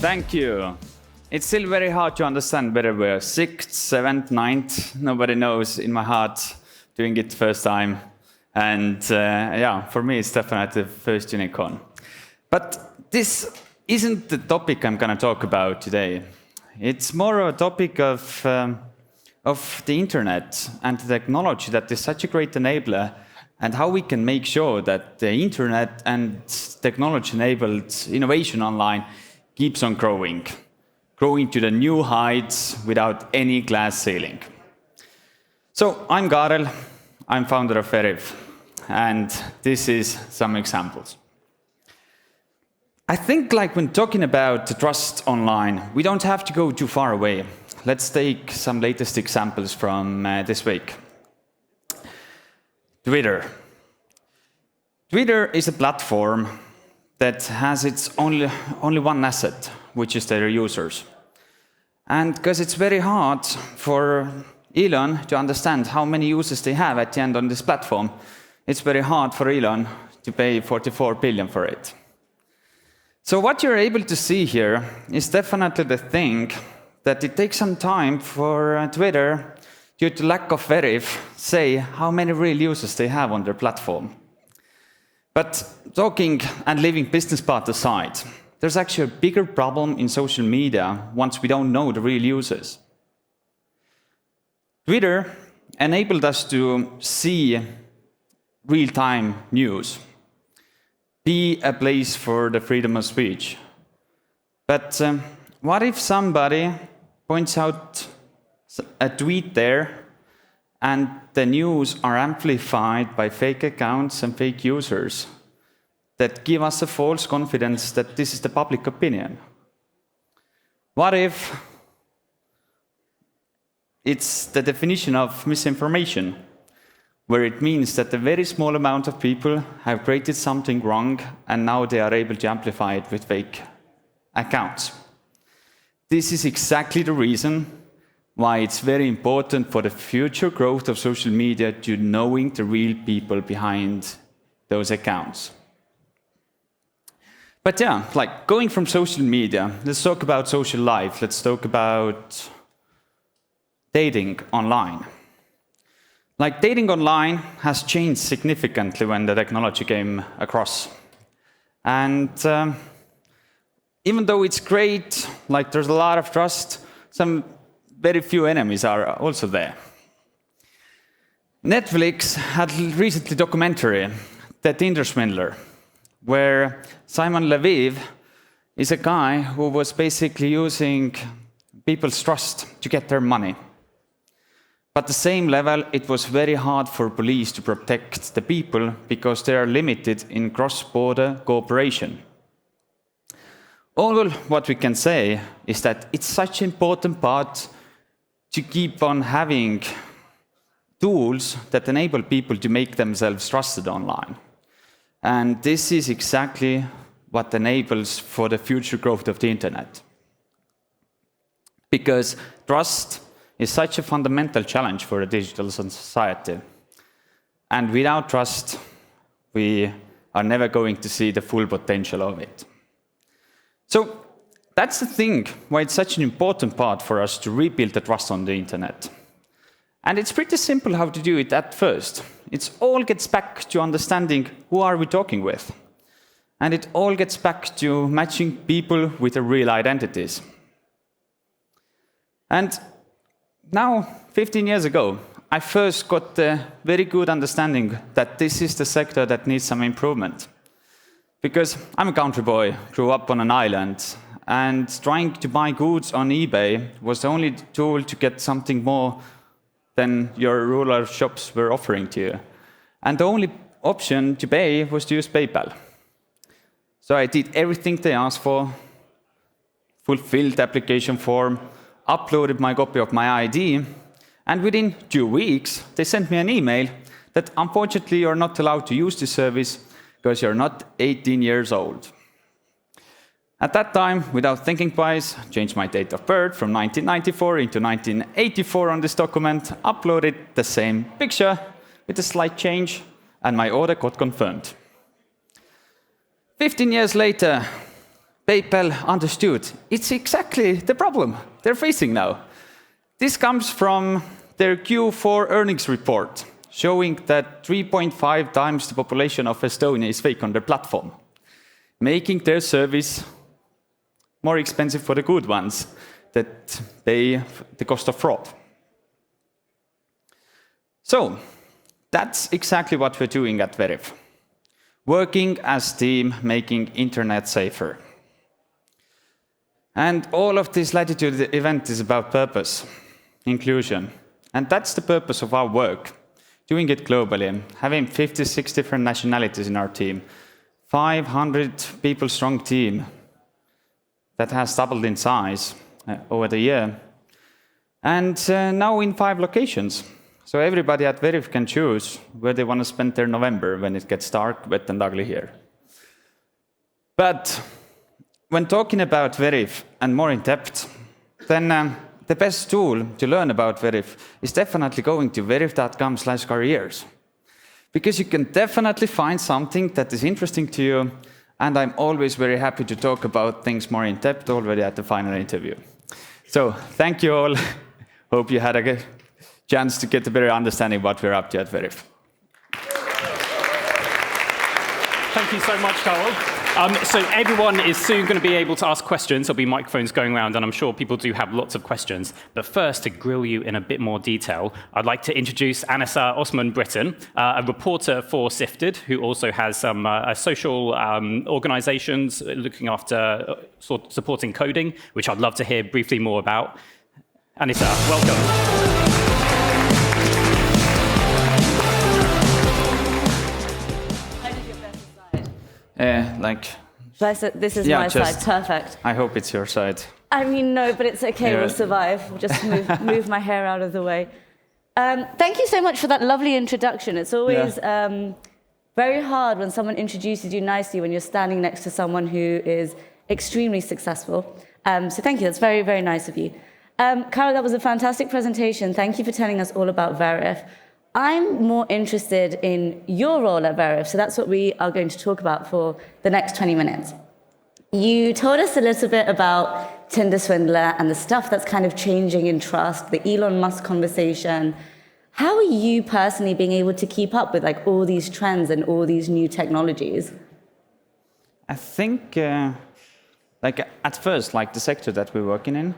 Thank you. It's still very hard to understand whether we're 6th, 7th, 9th. Nobody knows in my heart doing it first time. And yeah, for me, it's definitely the first unicorn. But this isn't the topic I'm going to talk about today. It's more a topic of the internet and the technology that is such a great enabler, and how we can make sure that the internet and technology-enabled innovation online keeps on growing to the new heights without any glass ceiling. So I'm Kaarel, I'm founder of Veriff, and this is some examples. I think when talking about trust online, we don't have to go too far away. Let's take some latest examples from this week. Twitter. Twitter is a platform that has its only one asset, which is their users. And because it's very hard for Elon to understand how many users they have at the end on this platform, it's very hard for Elon to pay 44 billion for it. So what you're able to see here is definitely the thing that it takes some time for Twitter, due to lack of Veriff, say how many real users they have on their platform. But talking and leaving business part aside, there's actually a bigger problem in social media once we don't know the real users. Twitter enabled us to see real-time news, be a place for the freedom of speech. But what if somebody points out a tweet there and the news are amplified by fake accounts and fake users that give us a false confidence that this is the public opinion? What if it's the definition of misinformation, where it means that a very small amount of people have created something wrong and now they are able to amplify it with fake accounts? This is exactly the reason why it's very important for the future growth of social media to knowing the real people behind those accounts. But yeah, going from social media, let's talk about social life. Let's talk about dating online. Dating online has changed significantly when the technology came across. And even though it's great, there's a lot of trust, some very few enemies are also there. Netflix had recently a documentary, The Tinder Swindler, where Simon Leviev is a guy who was basically using people's trust to get their money. But at the same level, it was very hard for police to protect the people because they are limited in cross-border cooperation. All what we can say is that it's such an important part to keep on having tools that enable people to make themselves trusted online. And this is exactly what enables for the future growth of the internet. Because trust is such a fundamental challenge for a digital society. And without trust, we are never going to see the full potential of it. So that's the thing why it's such an important part for us to rebuild the trust on the internet. And it's pretty simple how to do it at first. It all gets back to understanding who are we talking with. And it all gets back to matching people with their real identities. And now, 15 years ago, I first got a very good understanding that this is the sector that needs some improvement. Because I'm a country boy, grew up on an island, and trying to buy goods on eBay was the only tool to get something more than your rural shops were offering to you. And the only option to pay was to use PayPal. So I did everything they asked for, fulfilled the application form, uploaded my copy of my ID, and within 2 weeks, they sent me an email that unfortunately you're not allowed to use this service because you're not 18 years old. At that time, without thinking twice, changed my date of birth from 1994 into 1984 on this document, uploaded the same picture with a slight change, and my order got confirmed. 15 years later, PayPal understood it's exactly the problem they're facing now. This comes from their Q4 earnings report, showing that 3.5 times the population of Estonia is fake on their platform, making their service more expensive for the good ones that pay the cost of fraud. So that's exactly what we're doing at Veriff, working as a team, making internet safer. And all of this Latitude event is about purpose, inclusion. And that's the purpose of our work, doing it globally, having 56 different nationalities in our team, 500 people strong team that has doubled in size over the year, and now in 5 locations. So everybody at Veriff can choose where they want to spend their November when it gets dark, wet and ugly here. But when talking about Veriff and more in depth, then the best tool to learn about Veriff is definitely going to veriff.com/careers. Because you can definitely find something that is interesting to you, and I'm always very happy to talk about things more in depth already at the final interview. So thank you all. Hope you had a good chance to get a better understanding of what we're up to at Veriff. Thank you so much, Kaarel. So everyone is soon going to be able to ask questions. There'll be microphones going around, and I'm sure people do have lots of questions. But first, to grill you in a bit more detail, I'd like to introduce Anisah Osman Britton, a reporter for Sifted, who also has some social organizations looking after supporting coding, which I'd love to hear briefly more about. Anisah, welcome. This is my side, perfect. I hope it's your side. I mean, no, but it's okay, we'll survive. We'll just move my hair out of the way. Thank you so much for that lovely introduction. It's always very hard when someone introduces you nicely when you're standing next to someone who is extremely successful. So thank you, that's very, very nice of you. Kaarel, that was a fantastic presentation. Thank you for telling us all about Veriff. I'm more interested in your role at Veriff, so that's what we are going to talk about for the next 20 minutes. You told us a little bit about Tinder Swindler and the stuff that's kind of changing in trust, the Elon Musk conversation. How are you personally being able to keep up with all these trends and all these new technologies? I think, at first, the sector that we're working in,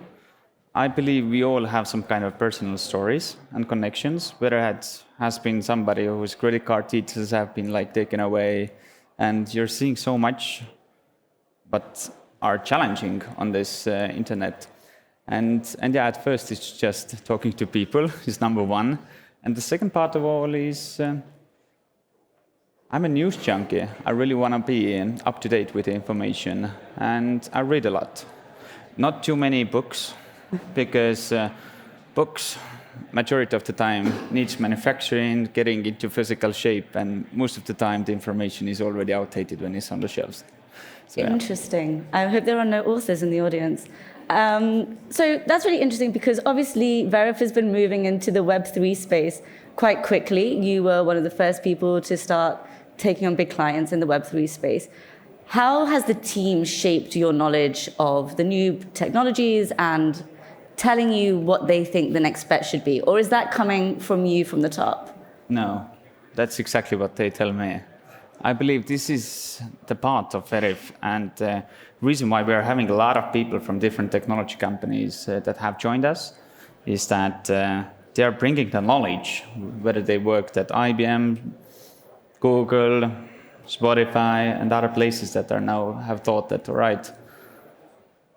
I believe we all have some kind of personal stories and connections, whether it has been somebody whose credit card details have been taken away, and you're seeing so much, but are challenging on this internet. And yeah, at first it's just talking to people is number one, and the second part of all is I'm a news junkie. I really want to be up to date with the information, and I read a lot. Not too many books. Because books, majority of the time, needs manufacturing, getting into physical shape, and most of the time the information is already outdated when it's on the shelves. So, interesting. I hope there are no authors in the audience. So that's really interesting because obviously Veriff has been moving into the Web3 space quite quickly. You were one of the first people to start taking on big clients in the Web3 space. How has the team shaped your knowledge of the new technologies and telling you what they think the next bet should be? Or is that coming from you from the top? No, that's exactly what they tell me. I believe this is the part of Veriff, and the reason why we are having a lot of people from different technology companies that have joined us is that they are bringing the knowledge, whether they worked at IBM, Google, Spotify, and other places that are now have thought that, all right,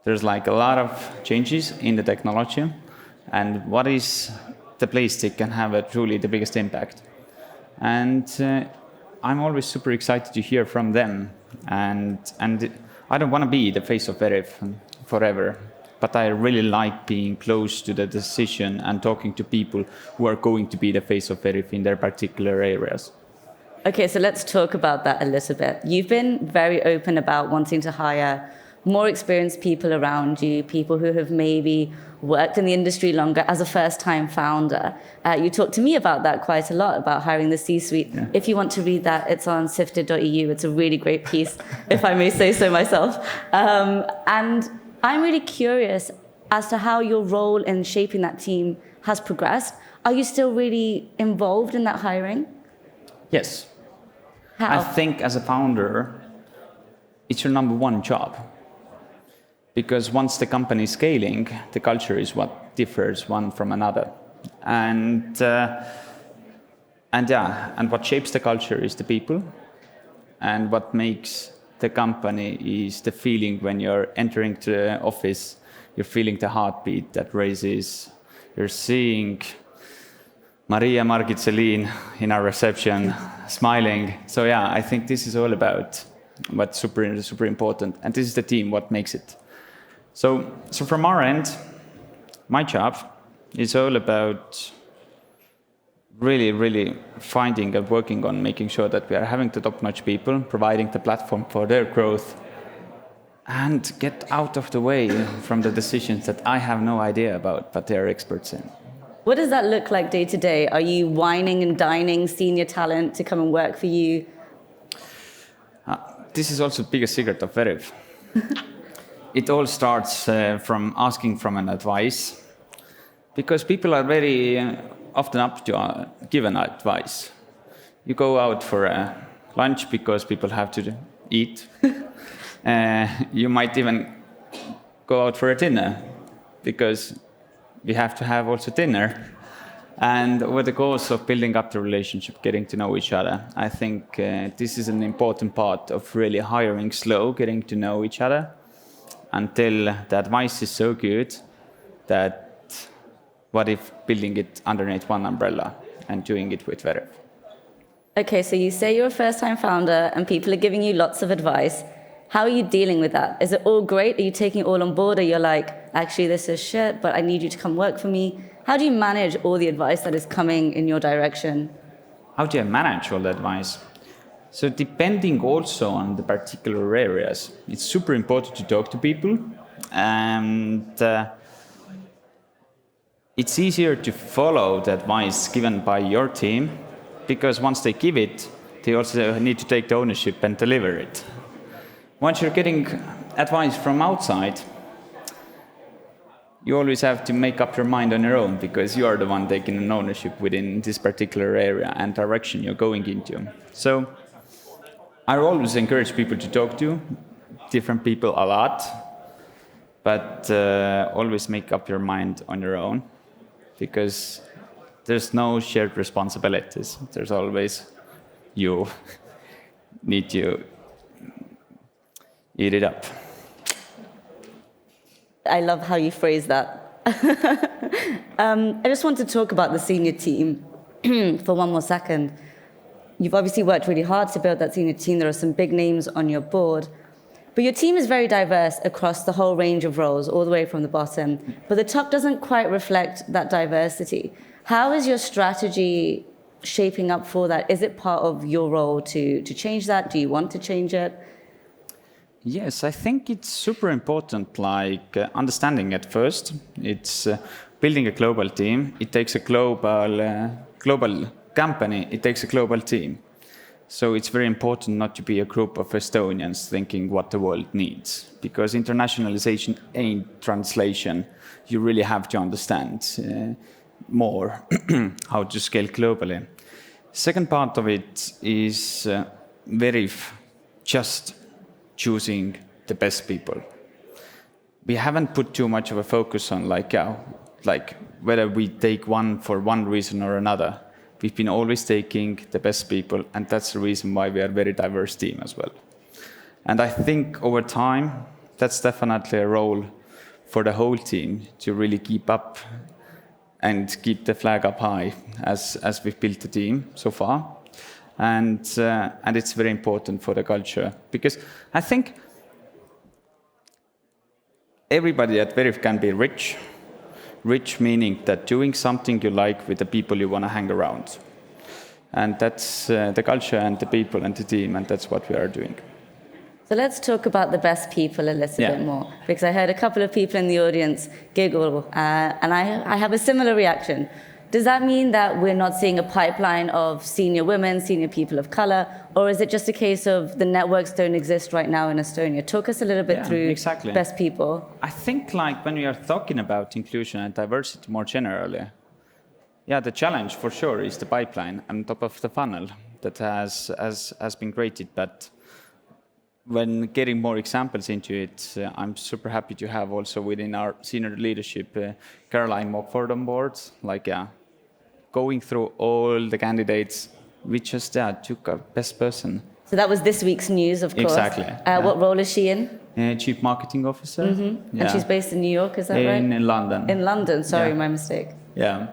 there's a lot of changes in the technology, and what is the place that can have truly the biggest impact? And I'm always super excited to hear from them, and I don't want to be the face of Veriff forever, but I really like being close to the decision and talking to people who are going to be the face of Veriff in their particular areas. Okay, so let's talk about that a little bit. You've been very open about wanting to hire more experienced people around you, people who have maybe worked in the industry longer as a first-time founder. You talked to me about that quite a lot, about hiring the C-suite. Yeah. If you want to read that, it's on sifted.eu. It's a really great piece, if I may say so myself. And I'm really curious as to how your role in shaping that team has progressed. Are you still really involved in that hiring? Yes. How? I think as a founder, it's your number one job. Because once the company is scaling, the culture is what differs one from another. And what shapes the culture is the people. And what makes the company is the feeling when you're entering to the office, you're feeling the heartbeat that raises, you're seeing Maria, Margit, Celine in our reception, smiling. So yeah, I think this is all about what's super important. And this is the team, what makes it. So from our end, my job is all about really finding and working on making sure that we are having the top-notch people, providing the platform for their growth, and get out of the way from the decisions that I have no idea about, but they're experts in. What does that look like day to day? Are you wining and dining senior talent to come and work for you? This is also the biggest secret of Veriff. It all starts from asking from an advice, because people are very often up to give an advice. You go out for a lunch because people have to eat. You might even go out for a dinner because we have to have also dinner. And over the course of building up the relationship, getting to know each other, I think this is an important part of really hiring slow, getting to know each other, until the advice is so good that what if building it underneath one umbrella and doing it with Veriff? Okay, so you say you're a first-time founder and people are giving you lots of advice. How are you dealing with that? Is it all great? Are you taking it all on board? Or you're like, actually, this is shit, but I need you to come work for me? How do you manage all the advice that is coming in your direction? How do I manage all the advice? So depending also on the particular areas, it's super important to talk to people. And it's easier to follow the advice given by your team, because once they give it, they also need to take the ownership and deliver it. Once you're getting advice from outside, you always have to make up your mind on your own, because you are the one taking an ownership within this particular area and direction you're going into. So I always encourage people to talk to different people a lot, but always make up your mind on your own, because there's no shared responsibilities. There's always you need to eat it up. I love how you phrase that. I just want to talk about the senior team for one more second. You've obviously worked really hard to build that senior team. There are some big names on your board. But your team is very diverse across the whole range of roles, all the way from the bottom. But the top doesn't quite reflect that diversity. How is your strategy shaping up for that? Is it part of your role to change that? Do you want to change it? Yes, I think it's super important, understanding at first. It's building a global team. It takes a global company. It takes a global team. So it's very important not to be a group of Estonians thinking what the world needs, because internationalization ain't translation. You really have to understand more how to scale globally. Second part of it is Veriff just choosing the best people. We haven't put too much of a focus on whether we take one for one reason or another. We've been always taking the best people, and that's the reason why we are a very diverse team as well. And I think over time, that's definitely a role for the whole team to really keep up and keep the flag up high as we've built the team so far. And it's very important for the culture, because I think everybody at Veriff can be rich. Rich meaning that doing something you like with the people you want to hang around. And that's the culture and the people and the team, and that's what we are doing. So let's talk about the best people a little bit more, because I heard a couple of people in the audience giggle, and I have a similar reaction. Does that mean that we're not seeing a pipeline of senior women, senior people of color, or is it just a case of the networks don't exist right now in Estonia? Talk us a little bit through best people. I think like when we are talking about inclusion and diversity more generally, the challenge for sure is the pipeline on top of the funnel that has been created. But when getting more examples into it, I'm super happy to have also within our senior leadership, Caroline Mockford on board. Going through all the candidates, we just took a best person. So that was this week's news, of course. Exactly. What role is she in? Chief Marketing Officer. Mm-hmm. And she's based in New York, is that right? In London. In London, sorry, my mistake. Yeah.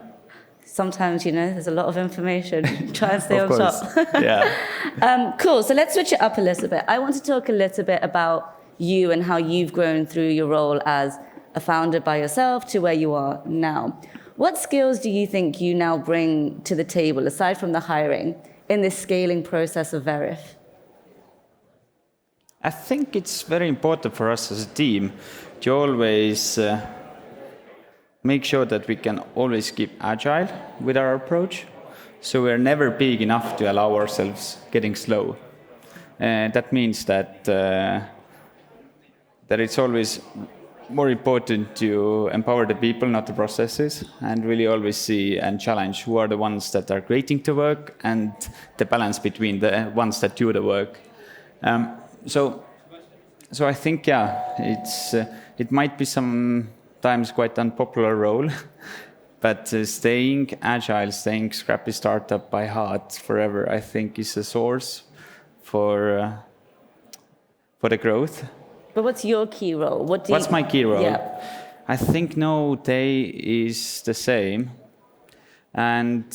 Sometimes, there's a lot of information. Try and stay on course. top. Cool, so let's switch it up a little bit. I want to talk a little bit about you and how you've grown through your role as a founder by yourself to where you are now. What skills do you think you now bring to the table, aside from the hiring, in this scaling process of Veriff? I think it's very important for us as a team to always make sure that we can always keep agile with our approach. So we're never big enough to allow ourselves getting slow. That means that it's always more important to empower the people, not the processes, and really always see and challenge who are the ones that are creating the work and the balance between the ones that do the work. So I think, it might be sometimes quite unpopular role, but staying agile, staying scrappy startup by heart forever, I think is a source for the growth. But what's your key role? What's my key role? Yeah. I think no day is the same, and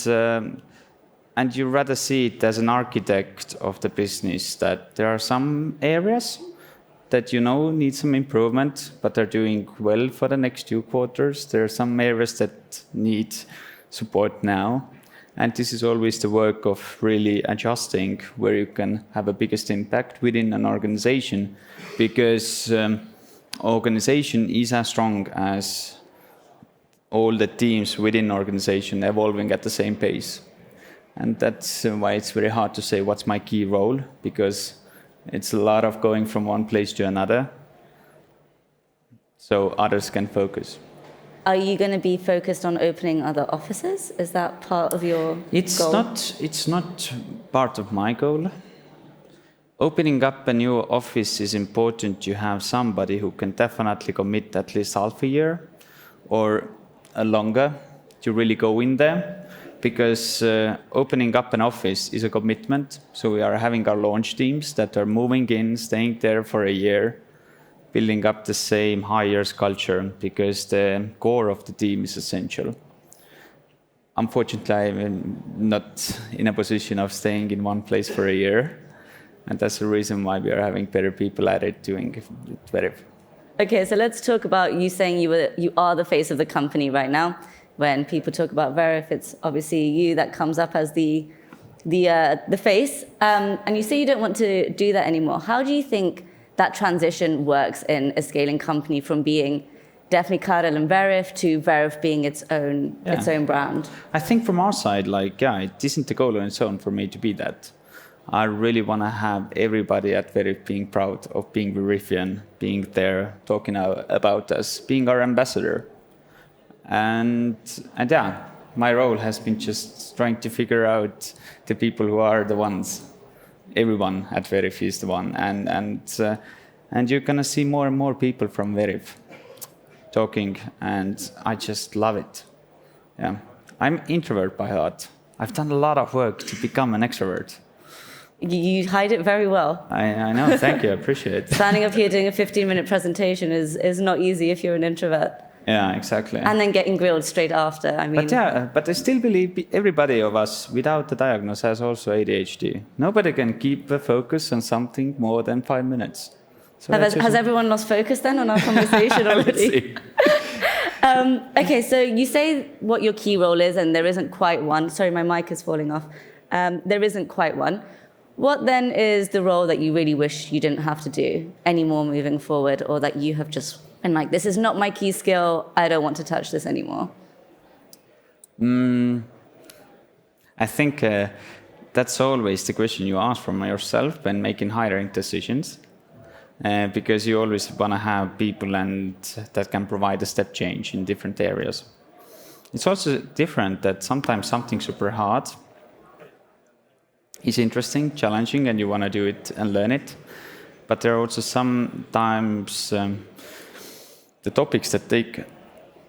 you rather see it as an architect of the business, that there are some areas that need some improvement, but they're doing well for the next 2 quarters. There are some areas that need support now, and this is always the work of really adjusting where you can have a biggest impact within an organization, because organization is as strong as all the teams within organization evolving at the same pace. And that's why it's very hard to say what's my key role, because it's a lot of going from one place to another, so others can focus. Are you going to be focused on opening other offices? Is that part of your goal? It's not part of my goal. Opening up a new office is important to have somebody who can definitely commit at least half a year or longer to really go in there, because opening up an office is a commitment. So we are having our launch teams that are moving in, staying there for a year, building up the same hires culture, because the core of the team is essential. Unfortunately, I'm not in a position of staying in one place for a year, and that's the reason why we are having better people at it doing it Veriff. Okay, so let's talk about you saying you are the face of the company right now. When people talk about Veriff, it's obviously you that comes up as the face, and you say you don't want to do that anymore. How do you think that transition works in a scaling company from being definitely Kaarel and Veriff to Veriff being its own brand? I think from our side, it isn't the goal on its own for me to be that. I really want to have everybody at Veriff being proud of being Veriffian, being there, talking about us, being our ambassador. And my role has been just trying to figure out the people who are the ones. Everyone at Veriff is the one, and you're gonna see more and more people from Veriff talking, and I just love it. Yeah, I'm introvert by heart. I've done a lot of work to become an extrovert. You hide it very well. I know. Thank you. I appreciate it. Standing up here doing a 15-minute presentation is not easy if you're an introvert. Yeah, exactly. And then getting grilled straight after. I mean. But I still believe everybody of us without the diagnosis has also ADHD. Nobody can keep a focus on something more than 5 minutes. So has everyone lost focus then on our conversation already? Okay, so you say what your key role is, and there isn't quite one. Sorry, my mic is falling off. There isn't quite one. What then is the role that you really wish you didn't have to do anymore moving forward, or that you have just been like, this is not my key skill, I don't want to touch this anymore? I think that's always the question you ask from yourself when making hiring decisions, because you always want to have people and that can provide a step change in different areas. It's also different that sometimes something super hard is interesting, challenging, and you want to do it and learn it. But there are also sometimes the topics that take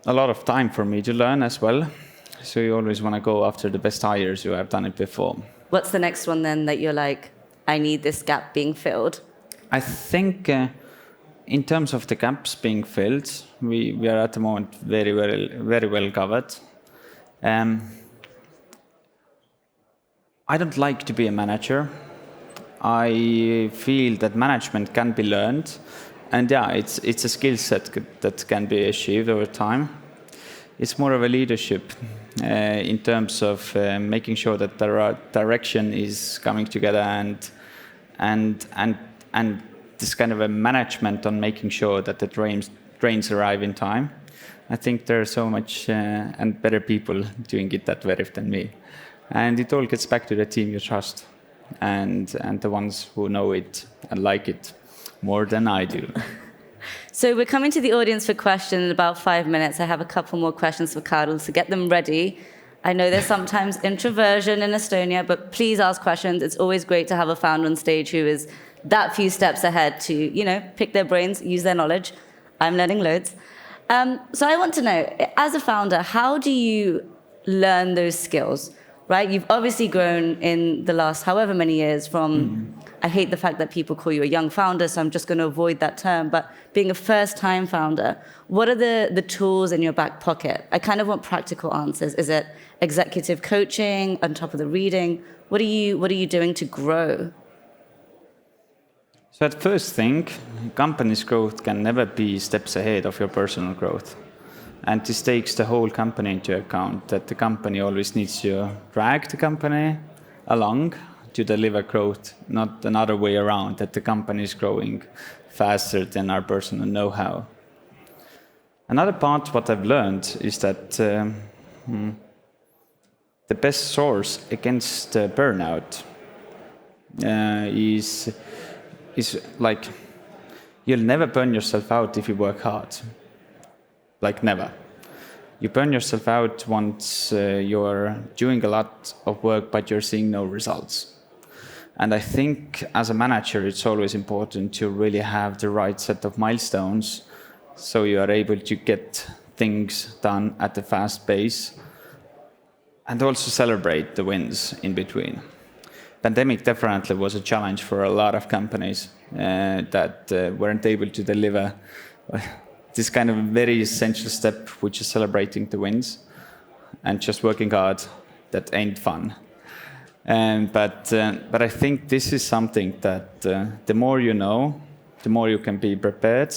a lot of time for me to learn as well. So you always want to go after the best hires who have done it before. What's the next one then that you're like, I need this gap being filled? I think in terms of the gaps being filled, we are at the moment very well covered. I don't like to be a manager. I feel that management can be learned, and yeah, it's a skill set that can be achieved over time. It's more of a leadership in terms of making sure that the direction is coming together, and this kind of a management on making sure that the trains arrive in time. I think there are so much and better people doing it at Veriff than me. And it all gets back to the team you trust and the ones who know it and like it more than I do. So we're coming to the audience for questions in about 5 minutes. I have a couple more questions for Kaarel, so get them ready. I know there's sometimes introversion in Estonia, but please ask questions. It's always great to have a founder on stage who is that few steps ahead to, pick their brains, use their knowledge. I'm learning loads. So I want to know, as a founder, how do you learn those skills? Right? You've obviously grown in the last however many years from, I hate the fact that people call you a young founder, so I'm just going to avoid that term, but being a first-time founder, what are the tools in your back pocket? I kind of want practical answers. Is it executive coaching on top of the reading? What are you doing to grow? So at first thing, company's growth can never be steps ahead of your personal growth. And this takes the whole company into account, that the company always needs to drag the company along to deliver growth, not another way around, that the company is growing faster than our personal know-how. Another part, what I've learned, is that the best source against burnout is like, you'll never burn yourself out if you work hard. Like never. You burn yourself out once you're doing a lot of work, but you're seeing no results. And I think as a manager, it's always important to really have the right set of milestones so you are able to get things done at a fast pace and also celebrate the wins in between. Pandemic definitely was a challenge for a lot of companies that weren't able to deliver this kind of very essential step, which is celebrating the wins and just working hard. That ain't fun. But I think this is something that the more you know, the more you can be prepared.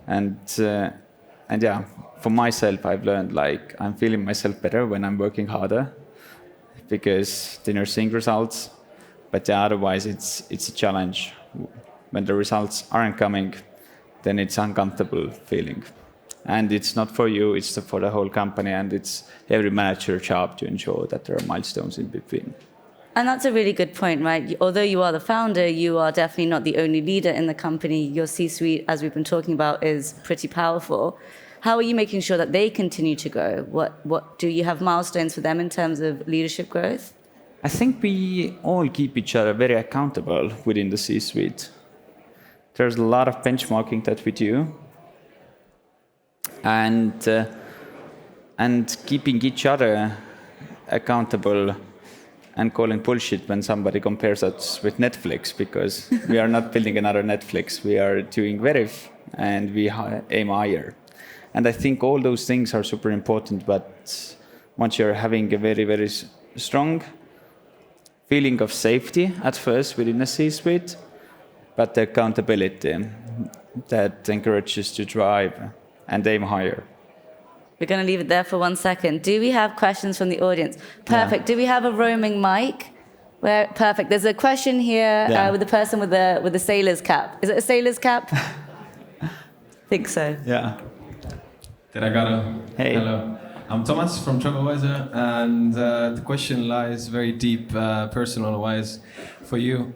And yeah, for myself, I've learned like I'm feeling myself better when I'm working harder because then you're seeing results. But yeah, otherwise, it's a challenge. When the results aren't coming, then it's uncomfortable feeling. And it's not for you, it's for the whole company, and it's every manager's job to ensure that there are milestones in between. And that's a really good point, right? Although you are the founder, you are definitely not the only leader in the company. Your C-suite, as we've been talking about, is pretty powerful. How are you making sure that they continue to grow? What do you have milestones for them in terms of leadership growth? I think we all keep each other very accountable within the C-suite. There's a lot of benchmarking that we do, and keeping each other accountable and calling bullshit when somebody compares us with Netflix, because we are not building another Netflix. We are doing Veriff, and we aim higher. And I think all those things are super important, but once you're having a very, very strong feeling of safety at first within the C-suite, but the accountability that encourages to drive and aim higher. We're going to leave it there for 1 second. Do we have questions from the audience? Perfect. Yeah. Do we have a roaming mic? Where, perfect. There's a question here with the person with the sailor's cap. Is it a sailor's cap? I think so. Yeah. Did I got a... Hey. Hello. I'm Thomas from TravelWiser, and the question lies very deep, personal-wise, for you.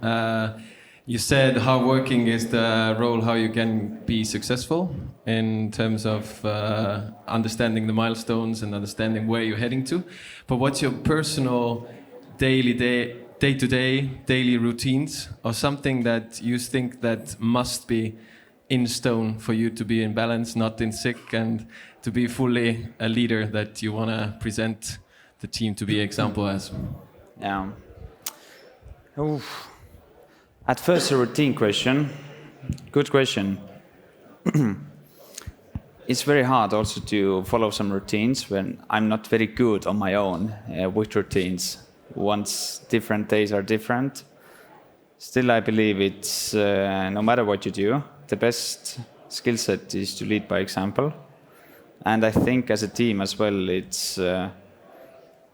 You said hard working is the role how you can be successful in terms of understanding the milestones and understanding where you're heading to. But what's your personal day-to-day, daily routines, or something that you think that must be in stone for you to be in balance, not in sick, and to be fully a leader that you want to present the team to be example as? Yeah. Oof. At first, a routine question. Good question. It's very hard also to follow some routines when I'm not very good on my own with routines. Once different days are different. Still, I believe it's no matter what you do, the best skill set is to lead by example. And I think as a team as well, it's the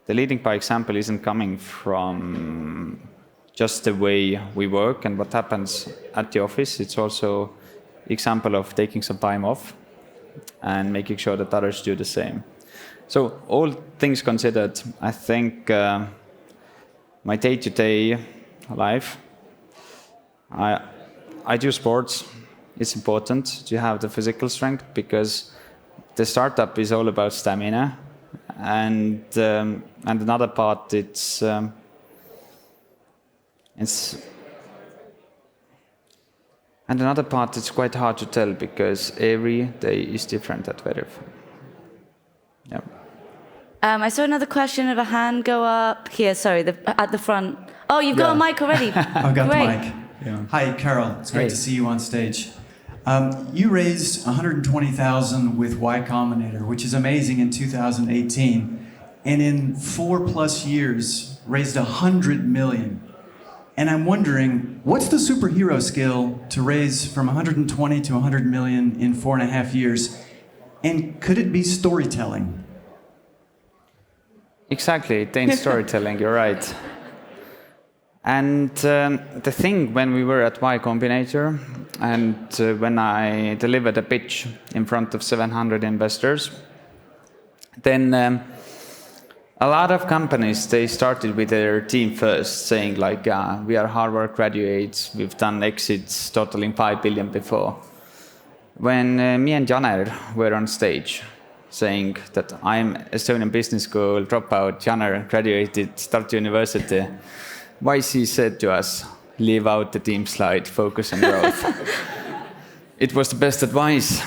leading by example isn't coming from just the way we work and what happens at the office. It's also example of taking some time off and making sure that others do the same. So all things considered, I think my day-to-day life, I do sports. It's important to have the physical strength because the startup is all about stamina, and another part it's quite hard to tell because every day is different at Veriff. Yeah. I saw another question of a hand go up here. Sorry, at the front. Oh, you've got a mic already. I've got Great. the mic. Yeah. Hi, Kaarel. It's great to see you on stage. You raised 120,000 with Y Combinator, which is amazing in 2018, and in 4+ years raised 100 million. And I'm wondering, what's the superhero skill to raise from 120 to 100 million in 4.5 years? And could it be storytelling? Exactly, Dane's storytelling, you're right. And the thing when we were at Y Combinator and when I delivered a pitch in front of 700 investors, then a lot of companies, they started with their team first, saying like, we are Harvard graduates, we've done exits totaling 5 billion before. When me and Janer were on stage, saying that I'm Estonian business school dropout, Janer graduated Tartu University, YC said to us, leave out the team slide, focus on growth. It was the best advice.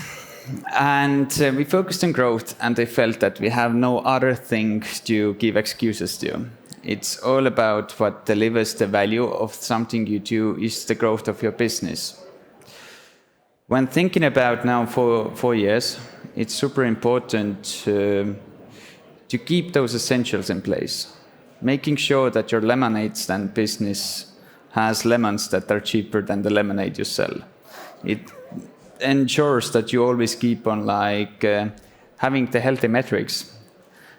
And we focused on growth, and they felt that we have no other thing to give excuses to. It's all about what delivers the value of something you do is the growth of your business. When thinking about now for 4 years, it's super important to keep those essentials in place. Making sure that your lemonade stand business has lemons that are cheaper than the lemonade you sell. It ensures that you always keep on having the healthy metrics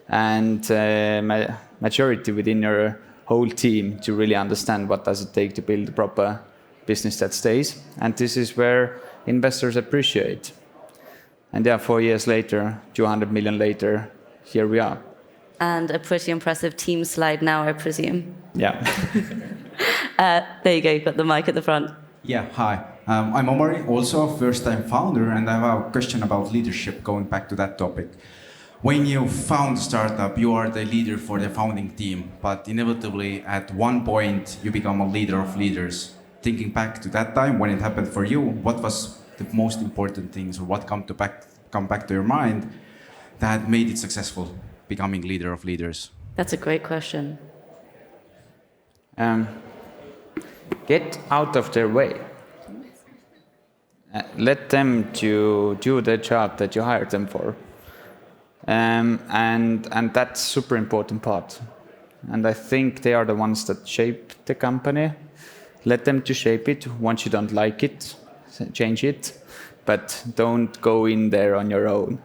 and maturity within your whole team to really understand what does it take to build a proper business that stays. And this is where investors appreciate. And 4 years later, 200 million later, here we are. And a pretty impressive team slide now, I presume. Yeah. There you go, you've got the mic at the front. Yeah, hi. I'm Omari, also a first-time founder, and I have a question about leadership, going back to that topic. When you found a startup, you are the leader for the founding team, but inevitably at one point you become a leader of leaders. Thinking back to that time when it happened for you, what was the most important things, or what come back to your mind that made it successful, becoming leader of leaders? That's a great question. Get out of their way. Let them to do the job that you hired them for. And that's super important part. And I think they are the ones that shape the company. Let them to shape it. Once you don't like it, change it. But don't go in there on your own.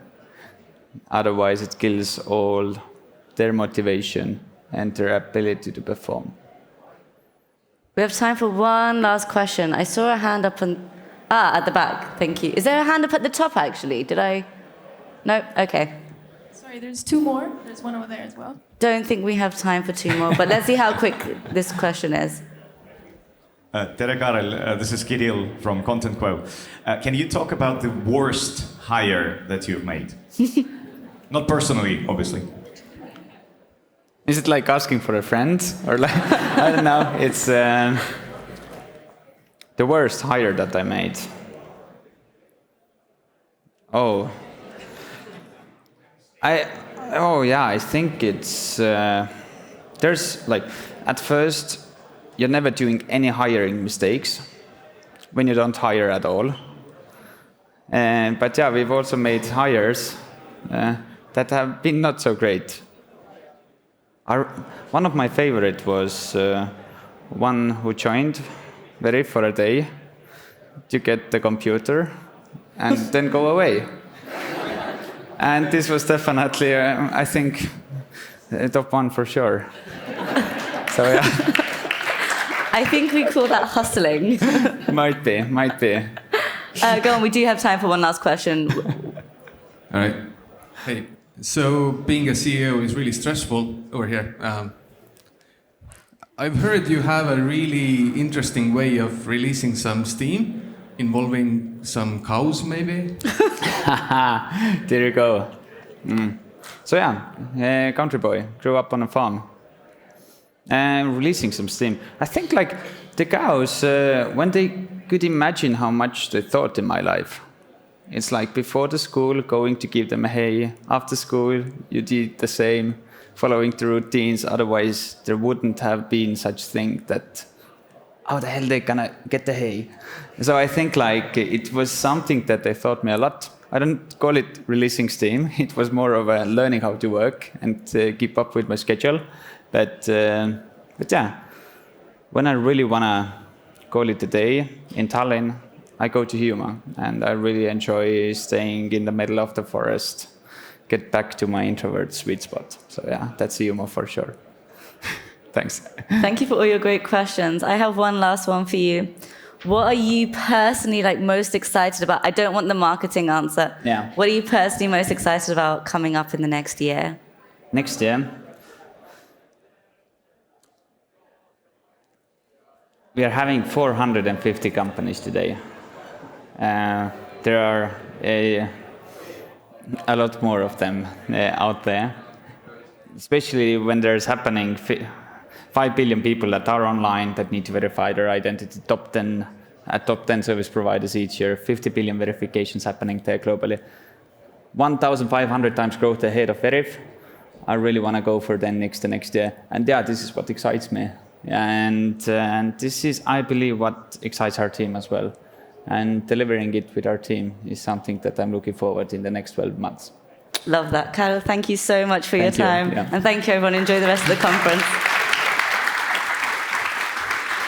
Otherwise it kills all their motivation and their ability to perform. We have time for one last question. I saw a hand up at the back. Thank you. Is there a hand up at the top, actually? Did I? No? Okay. Sorry, there's 2 more. There's one over there as well. Don't think we have time for 2 more, but let's see how quick this question is. Tere Kaarel, this is Kirill from Content Quo. Can you talk about the worst hire that you've made? Not personally, obviously. Is it like asking for a friend? Or like, I don't know. It's the worst hire that I made. Oh. I think it's, there's like, at first, you're never doing any hiring mistakes when you don't hire at all. But yeah, we've also made hires that have been not so great. One of my favorite was one who joined Veriff for a day to get the computer and then go away. And this was definitely, I think, top one for sure. So yeah. I think we call that hustling. Might be. Go on, we do have time for one last question. All right. Hey, so being a CEO is really stressful over here. I've heard you have a really interesting way of releasing some steam involving some cows, maybe? There you go. So yeah, country boy, grew up on a farm. Releasing some steam. I think like the cows, when they could imagine how much they thought in my life. It's like before the school, going to give them hay. After school, you did the same, following the routines. Otherwise, there wouldn't have been such thing that, how the hell they gonna get the hay? So I think like it was something that they taught me a lot. I don't call it releasing steam. It was more of a learning how to work and keep up with my schedule. But yeah, when I really wanna call it a day in Tallinn, I go to Hiiumaa, and I really enjoy staying in the middle of the forest, get back to my introvert sweet spot. So yeah, that's Hiiumaa for sure. Thanks. Thank you for all your great questions. I have one last one for you. What are you personally like most excited about? I don't want the marketing answer. Yeah. What are you personally most excited about coming up in the next year? Next year, we are having 450 companies today. There are a lot more of them out there, especially when there's happening 5 billion people that are online that need to verify their identity, top 10 service providers each year, 50 billion verifications happening there globally. 1,500 times growth ahead of Veriff. I really want to go for the next year. And yeah, this is what excites me. And this is, I believe, what excites our team as well. And delivering it with our team is something that I'm looking forward to in the next 12 months. Love that. Kaarel, thank you so much for your time. Yeah. And thank you, everyone. Enjoy the rest of the conference.